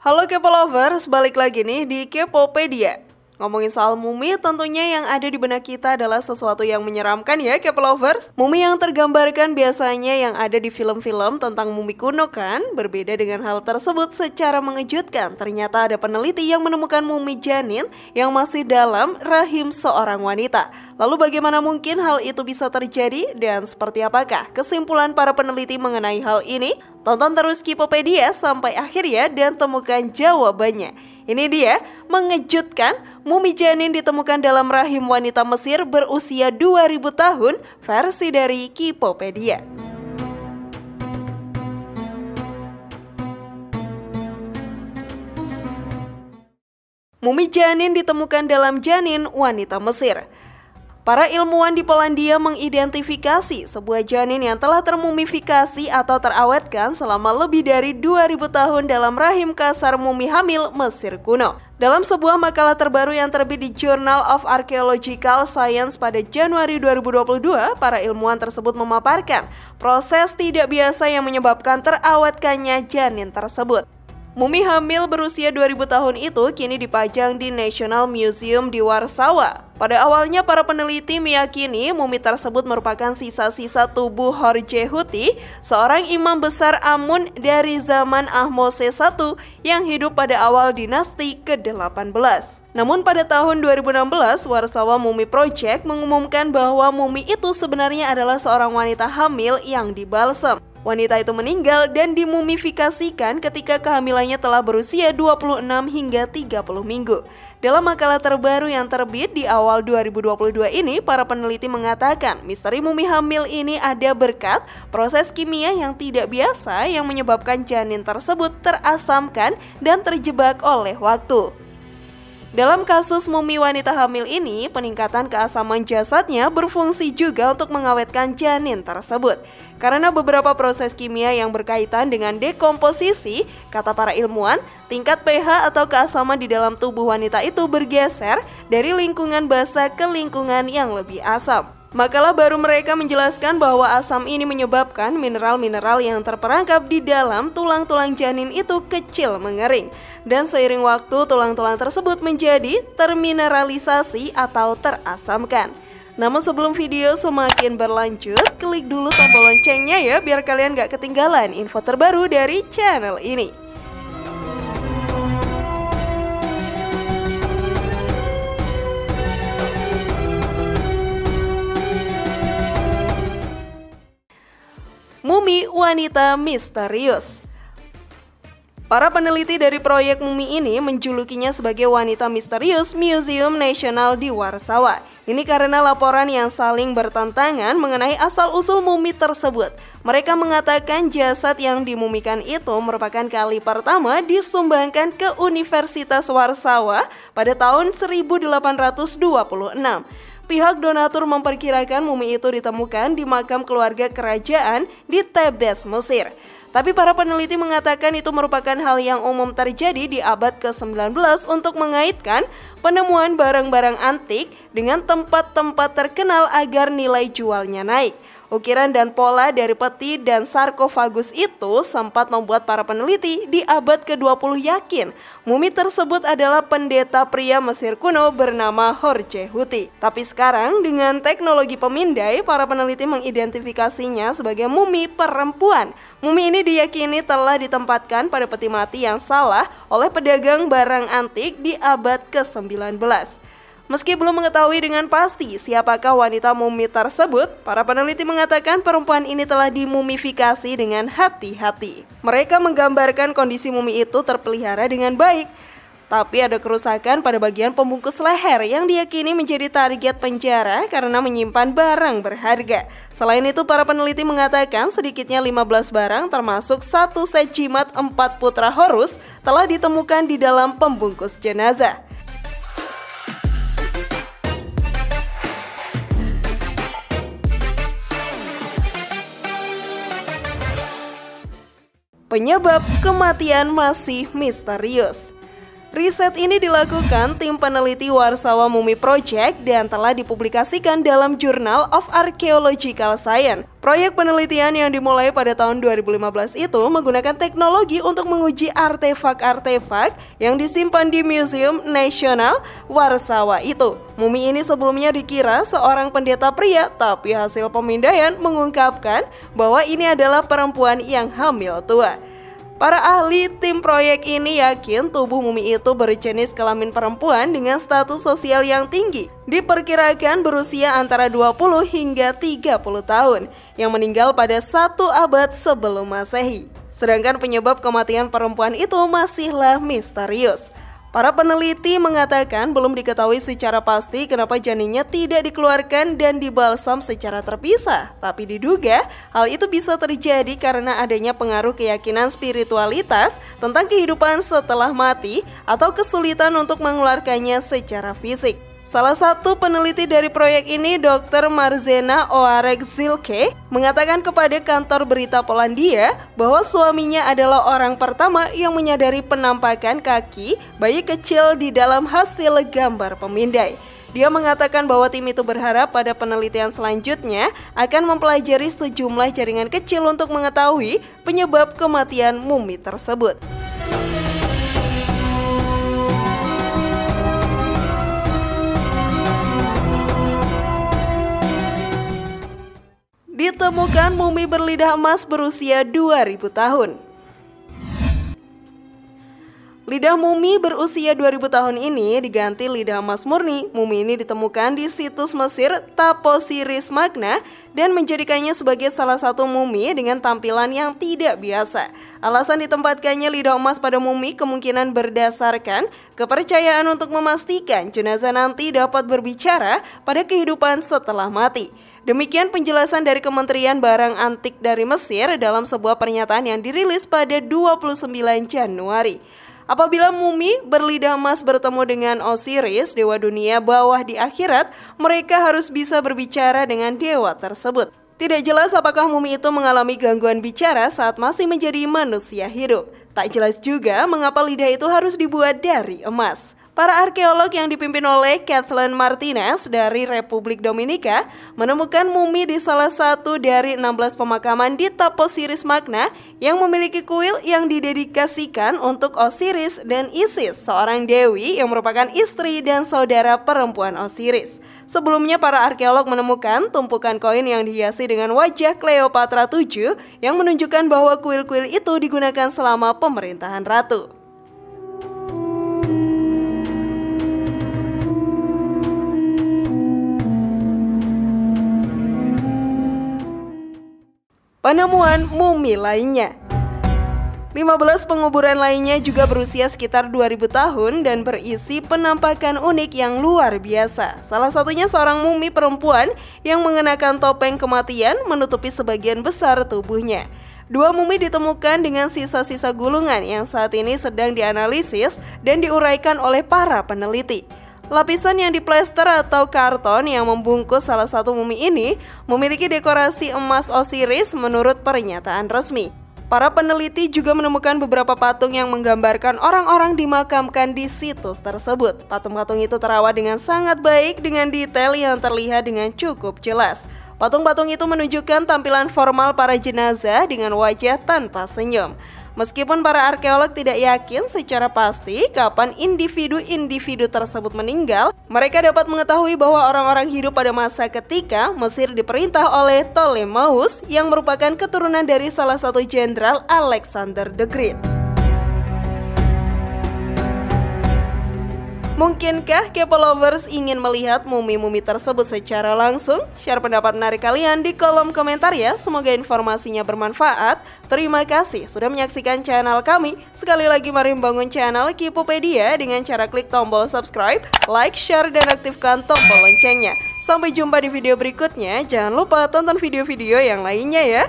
Halo Kepo Lovers, balik lagi nih di Kepopedia. Ngomongin soal mumi, tentunya yang ada di benak kita adalah sesuatu yang menyeramkan ya Kepo Lovers. Mumi yang tergambarkan biasanya yang ada di film-film tentang mumi kuno kan? Berbeda dengan hal tersebut secara mengejutkan. Ternyata ada peneliti yang menemukan mumi janin yang masih dalam rahim seorang wanita. Lalu bagaimana mungkin hal itu bisa terjadi? Dan seperti apakah kesimpulan para peneliti mengenai hal ini? Tonton terus Kepopedia sampai akhir ya dan temukan jawabannya. Ini dia, mengejutkan, mumi janin ditemukan dalam rahim wanita Mesir berusia 2000 tahun, versi dari Kepopedia. Mumi janin ditemukan dalam janin wanita Mesir. Para ilmuwan di Polandia mengidentifikasi sebuah janin yang telah termumifikasi atau terawetkan selama lebih dari 2000 tahun dalam rahim kasar mumi hamil Mesir kuno. Dalam sebuah makalah terbaru yang terbit di Journal of Archaeological Science pada Januari 2022, para ilmuwan tersebut memaparkan proses tidak biasa yang menyebabkan terawetkannya janin tersebut. Mumi hamil berusia 2000 tahun itu kini dipajang di National Museum di Warsawa. Pada awalnya para peneliti meyakini mumi tersebut merupakan sisa-sisa tubuh Jorge Huti, seorang imam besar Amun dari zaman Ahmose I yang hidup pada awal dinasti ke-18. Namun pada tahun 2016, Warsawa Mummy Project mengumumkan bahwa mumi itu sebenarnya adalah seorang wanita hamil yang dibalsem. Wanita itu meninggal dan dimumifikasikan ketika kehamilannya telah berusia 26 hingga 30 minggu. Dalam makalah terbaru yang terbit di awal 2022 ini, para peneliti mengatakan misteri mumi hamil ini ada berkat proses kimia yang tidak biasa yang menyebabkan janin tersebut terasamkan dan terjebak oleh waktu. Dalam kasus mumi wanita hamil ini, peningkatan keasaman jasadnya berfungsi juga untuk mengawetkan janin tersebut. Karena beberapa proses kimia yang berkaitan dengan dekomposisi, kata para ilmuwan, tingkat pH atau keasaman di dalam tubuh wanita itu bergeser dari lingkungan basa ke lingkungan yang lebih asam. Makalah baru mereka menjelaskan bahwa asam ini menyebabkan mineral-mineral yang terperangkap di dalam tulang-tulang janin itu kecil mengering. Dan seiring waktu tulang-tulang tersebut menjadi termineralisasi atau terasamkan. Namun sebelum video semakin berlanjut, klik dulu tombol loncengnya ya biar kalian gak ketinggalan info terbaru dari channel ini. Mumi wanita misterius. Para peneliti dari proyek mumi ini menjulukinya sebagai wanita misterius Museum Nasional di Warsawa. Ini karena laporan yang saling bertentangan mengenai asal-usul mumi tersebut. Mereka mengatakan jasad yang dimumikan itu merupakan kali pertama disumbangkan ke Universitas Warsawa pada tahun 1826. Pihak donatur memperkirakan mumi itu ditemukan di makam keluarga kerajaan di Tebes, Mesir. Tapi para peneliti mengatakan itu merupakan hal yang umum terjadi di abad ke-19 untuk mengaitkan penemuan barang-barang antik dengan tempat-tempat terkenal agar nilai jualnya naik. Ukiran dan pola dari peti dan sarkofagus itu sempat membuat para peneliti di abad ke-20 yakin mumi tersebut adalah pendeta pria Mesir kuno bernama Jorge Huti. Tapi sekarang dengan teknologi pemindai, para peneliti mengidentifikasinya sebagai mumi perempuan. Mumi ini diyakini telah ditempatkan pada peti mati yang salah oleh pedagang barang antik di abad ke-19. Meski belum mengetahui dengan pasti siapakah wanita mumi tersebut, para peneliti mengatakan perempuan ini telah dimumifikasi dengan hati-hati. Mereka menggambarkan kondisi mumi itu terpelihara dengan baik, tapi ada kerusakan pada bagian pembungkus leher yang diyakini menjadi target penjara karena menyimpan barang berharga. Selain itu, para peneliti mengatakan sedikitnya 15 barang termasuk satu set jimat 4 putra Horus telah ditemukan di dalam pembungkus jenazah. Penyebab kematian masih misterius. Riset ini dilakukan tim peneliti Warsawa Mummy Project dan telah dipublikasikan dalam Journal of Archaeological Science. Proyek penelitian yang dimulai pada tahun 2015 itu menggunakan teknologi untuk menguji artefak-artefak yang disimpan di Museum Nasional Warsawa itu. Mumi ini sebelumnya dikira seorang pendeta pria, tapi hasil pemindaian mengungkapkan bahwa ini adalah perempuan yang hamil tua. Para ahli tim proyek ini yakin tubuh mumi itu berjenis kelamin perempuan dengan status sosial yang tinggi. Diperkirakan berusia antara 20 hingga 30 tahun, yang meninggal pada 1 abad sebelum Masehi. Sedangkan penyebab kematian perempuan itu masihlah misterius. Para peneliti mengatakan belum diketahui secara pasti kenapa janinnya tidak dikeluarkan dan dibalsam secara terpisah. Tapi diduga hal itu bisa terjadi karena adanya pengaruh keyakinan spiritualitas tentang kehidupan setelah mati atau kesulitan untuk mengeluarkannya secara fisik. Salah satu peneliti dari proyek ini, Dr. Marzena Oarek-Zilke, mengatakan kepada kantor berita Polandia bahwa suaminya adalah orang pertama yang menyadari penampakan kaki bayi kecil di dalam hasil gambar pemindai. Dia mengatakan bahwa tim itu berharap pada penelitian selanjutnya akan mempelajari sejumlah jaringan kecil untuk mengetahui penyebab kematian mumi tersebut. Ditemukan mumi berlidah emas berusia 2000 tahun. Lidah mumi berusia 2000 tahun ini diganti lidah emas murni. Mumi ini ditemukan di situs Mesir Taposiris Magna dan menjadikannya sebagai salah satu mumi dengan tampilan yang tidak biasa. Alasan ditempatkannya lidah emas pada mumi kemungkinan berdasarkan kepercayaan untuk memastikan jenazah nanti dapat berbicara pada kehidupan setelah mati. Demikian penjelasan dari Kementerian Barang Antik dari Mesir dalam sebuah pernyataan yang dirilis pada 29 Januari. Apabila mumi berlidah emas bertemu dengan Osiris, dewa dunia bawah di akhirat, mereka harus bisa berbicara dengan dewa tersebut. Tidak jelas apakah mumi itu mengalami gangguan bicara saat masih menjadi manusia hidup. Tak jelas juga mengapa lidah itu harus dibuat dari emas. Para arkeolog yang dipimpin oleh Kathleen Martinez dari Republik Dominika menemukan mumi di salah satu dari 16 pemakaman di Taposiris Magna yang memiliki kuil yang didedikasikan untuk Osiris dan Isis, seorang dewi yang merupakan istri dan saudara perempuan Osiris. Sebelumnya para arkeolog menemukan tumpukan koin yang dihiasi dengan wajah Cleopatra VII yang menunjukkan bahwa kuil-kuil itu digunakan selama pemerintahan ratu. Penemuan mumi lainnya. 15 penguburan lainnya juga berusia sekitar 2000 tahun dan berisi penampakan unik yang luar biasa. Salah satunya seorang mumi perempuan yang mengenakan topeng kematian menutupi sebagian besar tubuhnya. 2 mumi ditemukan dengan sisa-sisa gulungan yang saat ini sedang dianalisis dan diuraikan oleh para peneliti. Lapisan yang diplester atau karton yang membungkus salah satu mumi ini memiliki dekorasi emas Osiris menurut pernyataan resmi. Para peneliti juga menemukan beberapa patung yang menggambarkan orang-orang dimakamkan di situs tersebut. Patung-patung itu terawat dengan sangat baik dengan detail yang terlihat dengan cukup jelas. Patung-patung itu menunjukkan tampilan formal para jenazah dengan wajah tanpa senyum. Meskipun para arkeolog tidak yakin secara pasti kapan individu-individu tersebut meninggal, mereka dapat mengetahui bahwa orang-orang hidup pada masa ketika Mesir diperintah oleh Ptolemeus yang merupakan keturunan dari salah satu jenderal Alexander the Great. Mungkinkah Kepo Lovers ingin melihat mumi-mumi tersebut secara langsung? Share pendapat menarik kalian di kolom komentar ya. Semoga informasinya bermanfaat. Terima kasih sudah menyaksikan channel kami. Sekali lagi mari membangun channel Kipopedia dengan cara klik tombol subscribe, like, share, dan aktifkan tombol loncengnya. Sampai jumpa di video berikutnya. Jangan lupa tonton video-video yang lainnya ya.